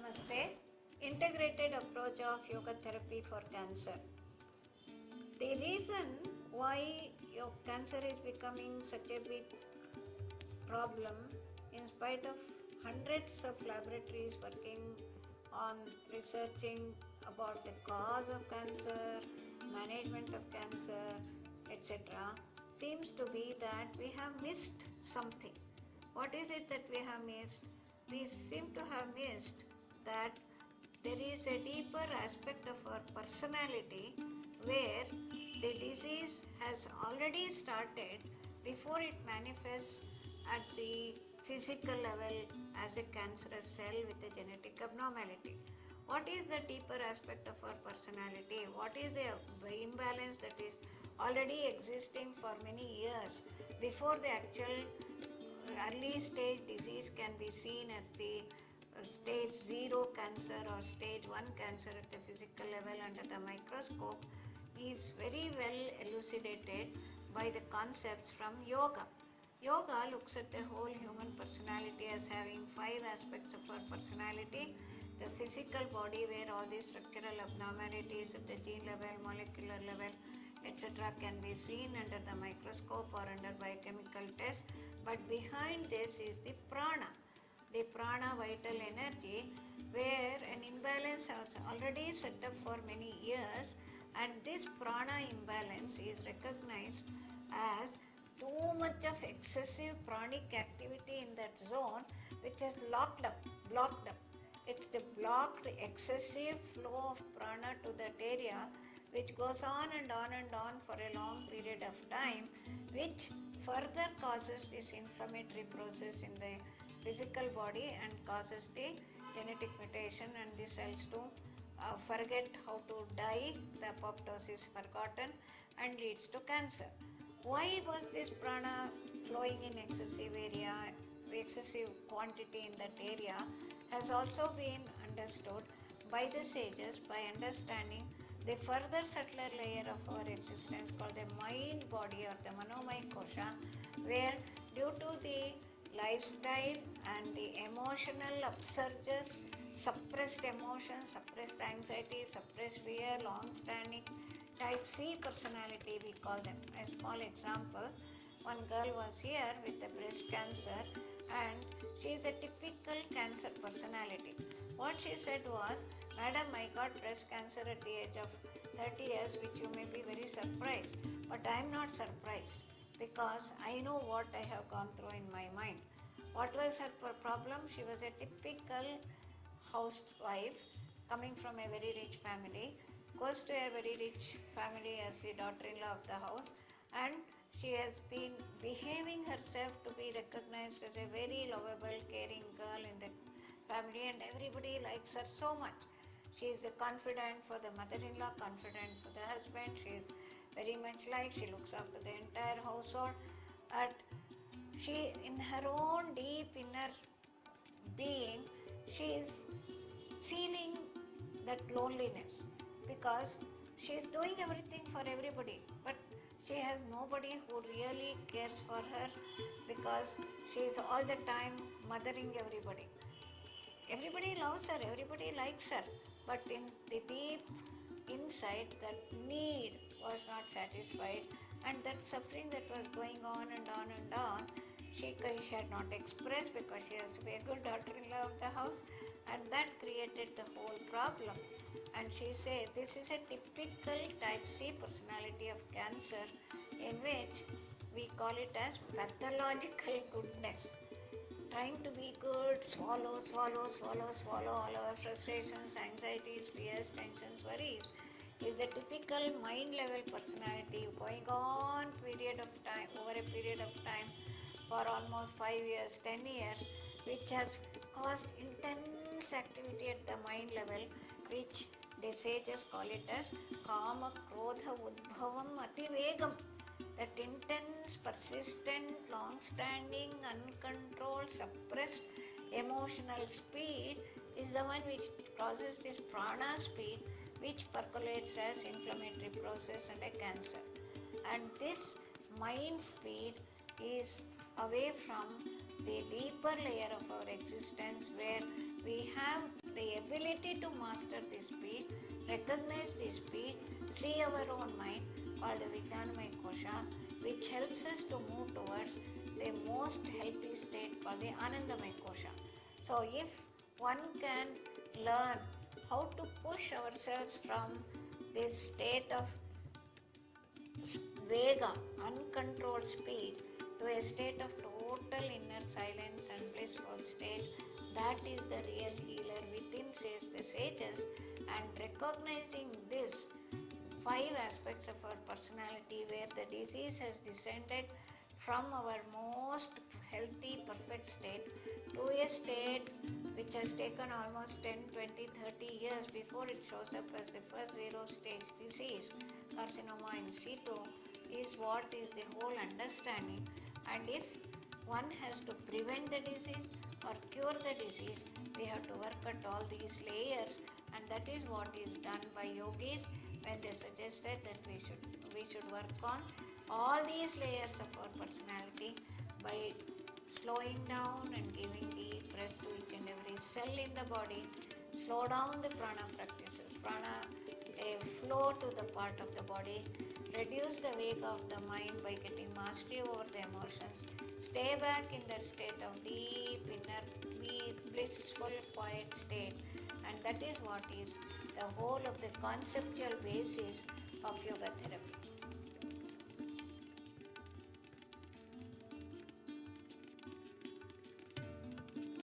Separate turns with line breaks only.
Namaste. Integrated approach of yoga therapy for cancer. The reason why your cancer is becoming such a big problem, in spite of hundreds of laboratories working on researching about the cause of cancer, management of cancer, etc., seems to be that we have missed something. What is it that we have missed? We seem to have missed that there is a deeper aspect of our personality where the disease has already started before it manifests at the physical level as a cancerous cell with a genetic abnormality. What is the deeper aspect of our personality? What is the imbalance that is already existing for many years before the actual early stage disease can be seen as the stage 0 cancer or stage 1 cancer at the physical level under the microscope is very well elucidated by the concepts from yoga. Yoga looks at the whole human personality as having 5 aspects of our personality. The physical body, where all these structural abnormalities at the gene level, molecular level, etc. can be seen under the microscope or under biochemical tests. But behind this is the prana vital energy, where an imbalance has already set up for many years, and this prana imbalance is recognized as too much of excessive pranic activity in that zone, which is blocked up. It's the blocked excessive flow of prana to that area, which goes on and on and on for a long period of time, which further causes this inflammatory process in the physical body and causes the genetic mutation and the cells to forget how to die, the apoptosis forgotten, and leads to cancer. Why was this prana flowing in excessive quantity in that area has also been understood by the sages by understanding the further subtler layer of our existence called the mind body or the manomaya kosha, where due to the lifestyle and the emotional upsurges, suppressed emotions, suppressed anxiety, suppressed fear, long-standing type C personality, we call them. A small example, one girl was here with a breast cancer and she is a typical cancer personality. What she said was, "Madam, I got breast cancer at the age of 30 years, which you may be very surprised, but I am not surprised because I know what I have gone through in my mind." What was her problem? She was a typical housewife coming from a very rich family, goes to a very rich family as the daughter-in-law of the house, and she has been behaving herself to be recognized as a very lovable, caring girl in the family, and everybody likes her so much. She is the confidant for the mother-in-law, confidant for the husband. She is very much liked. She looks after the entire household. But she, in her own deep inner being, she is feeling that loneliness because she is doing everything for everybody, but she has nobody who really cares for her because she is all the time mothering everybody. Everybody loves her, everybody likes her, but in the deep inside, that need was not satisfied, and that suffering that was going on and on and on, she had not expressed because she has to be a good daughter-in-law of the house, and that created the whole problem. And she said this is a typical type C personality of cancer, in which we call it as pathological goodness. Trying to be good, swallow all our frustrations, anxieties, fears, tensions, worries, is the typical mind level personality going on over a period of time for almost 5 years, 10 years, which has caused intense activity at the mind level, which the sages call it as kama krodha udbhavam ativegam. That intense, persistent, long-standing, uncontrolled, suppressed emotional speed is the one which causes this prana speed, which percolates as inflammatory process and a cancer. And this mind speed is away from the deeper layer of our existence, where we have the ability to master the speed, recognize the speed, see our own mind called the Vijnanamaya Kosha, which helps us to move towards the most healthy state called the Anandamaya Kosha. So if one can learn how to push ourselves from this state of vega, uncontrolled speed, to a state of total inner silence and blissful state, that is the real healer within, says the sages. And recognizing this 5 aspects of our personality, where the disease has descended from our most healthy, perfect state to a state which has taken almost 10, 20, 30 years before it shows up as the first zero stage disease, carcinoma in situ, is what is the whole understanding. And if one has to prevent the disease or cure the disease, we have to work at all these layers, and that is what is done by yogis when they suggested that we should work on all these layers of our personality by slowing down and giving deep rest to each and every cell in the body, slow down the prana practices, prana a flow to the part of the body, reduce the weight of the mind by getting mastery over the emotions, stay back in that state of deep inner blissful quiet state, and that is what is the whole of the conceptual basis of yoga therapy.